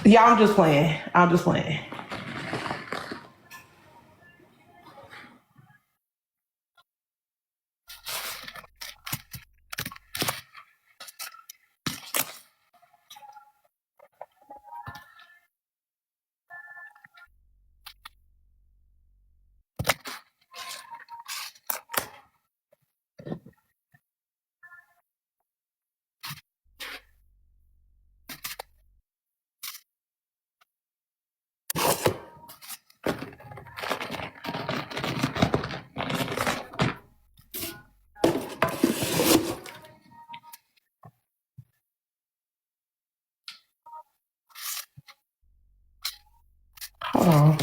Yeah, I'm just playing. I'm just playing. Hold on.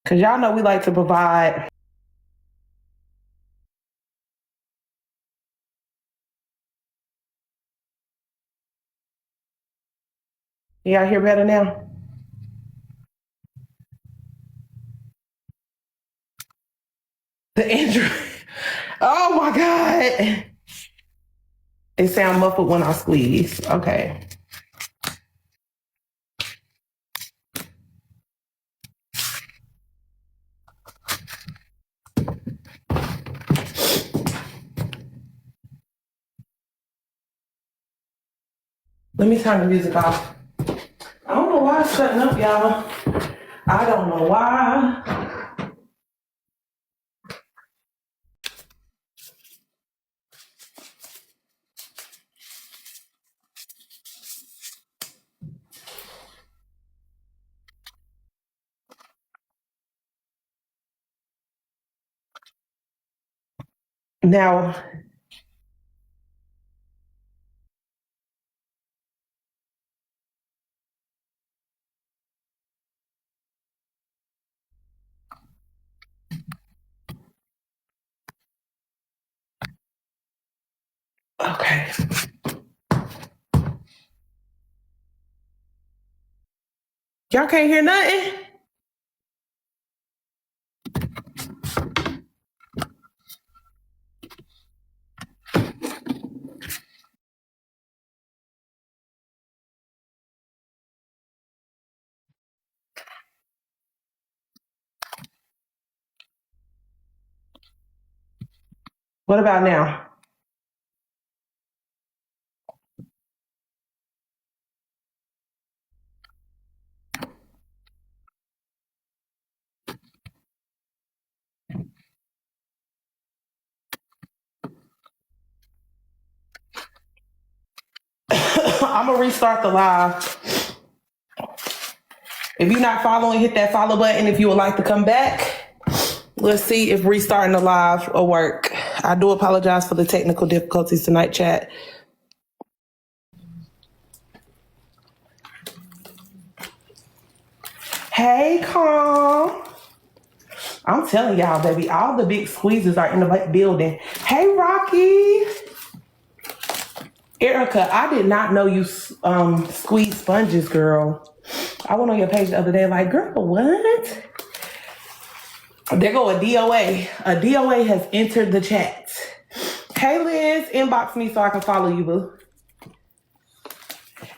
Because y'all know we like to provide. Y'all hear better now? The Android. Oh my God. It sound muffled when I squeeze. Okay. Let me turn the music off. I don't know why it's shutting up, y'all. I don't know why. Now, okay. Y'all can't hear nothing? What about now? I'm gonna restart the live. If you're not following, hit that follow button. If you would like to come back, let's see if restarting the live will work. I do apologize for the technical difficulties tonight, chat. Hey, Calm. I'm telling y'all, baby, all the big squeezes are in the building. Hey, Rocky. Erica, I did not know you squeeze sponges, girl. I went on your page the other day, like, girl, what? There go a DOA. A DOA has entered the chat. Hey, Liz, inbox me so I can follow you, boo.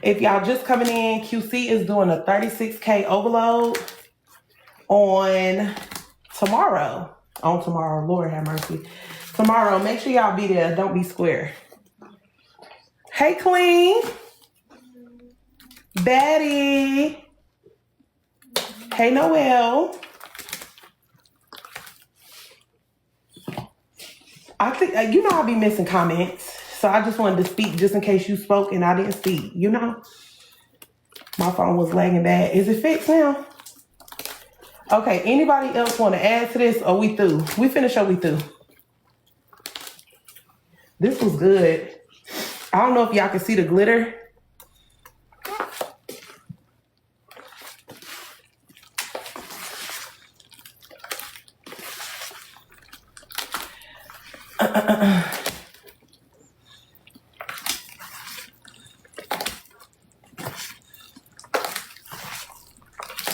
If y'all just coming in, QC is doing a 36K overload on tomorrow. On tomorrow, Lord have mercy. Tomorrow, make sure y'all be there. Don't be square. Hey, Clean. Betty. Hey, Noel. I think, you know, I'll be missing comments. So I just wanted to speak just in case you spoke and I didn't speak. You know, my phone was lagging bad. Is it fixed now? Okay, anybody else want to add to this or we through? We finished or we through? This was good. I don't know if y'all can see the glitter.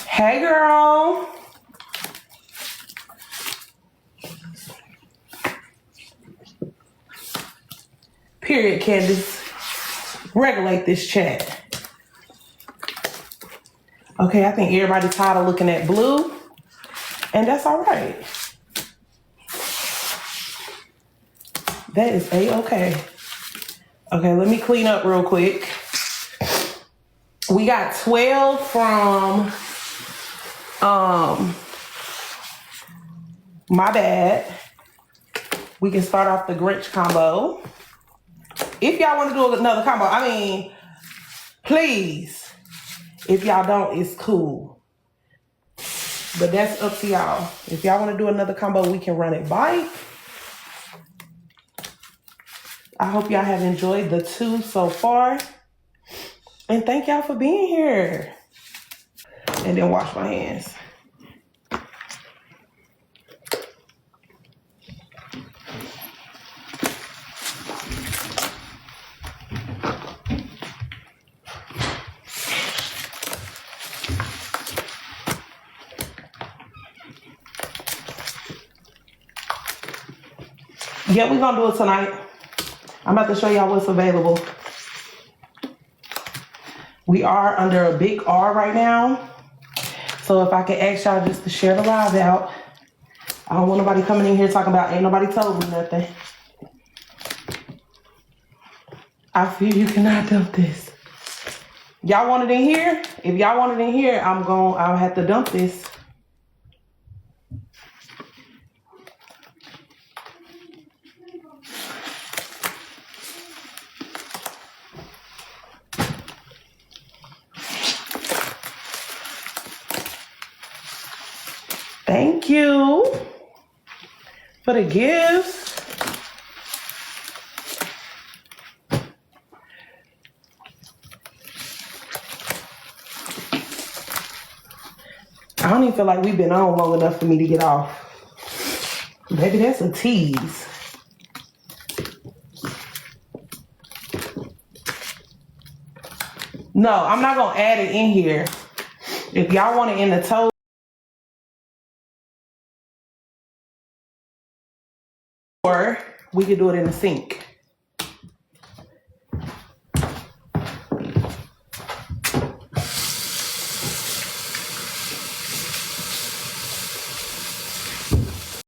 Hey, girl. Period, Candace. Regulate this chat. Okay, I think everybody's tired of looking at blue. And that's all right. That is A-okay. Okay, let me clean up real quick. We got 12 from my bad. We can start off the Grinch combo. If y'all want to do another combo, I mean, please. If y'all don't, it's cool. But that's up to y'all. If y'all want to do another combo, we can run it by. I hope y'all have enjoyed the 2 so far. And thank y'all for being here. And then wash my hands. Yeah, we're gonna do it tonight. I'm about to show y'all what's available. We are under a big R right now. So if I could ask y'all just to share the live out. I don't want nobody coming in here talking about ain't nobody told me nothing. I feel you cannot dump this. Y'all want it in here? If y'all want it in here, I'll have to dump this. Thank you for the gifts. I don't even feel like we've been on long enough for me to get off. Maybe that's a tease. No, I'm not gonna add it in here. If y'all want it in the toe, or we could do it in the sink.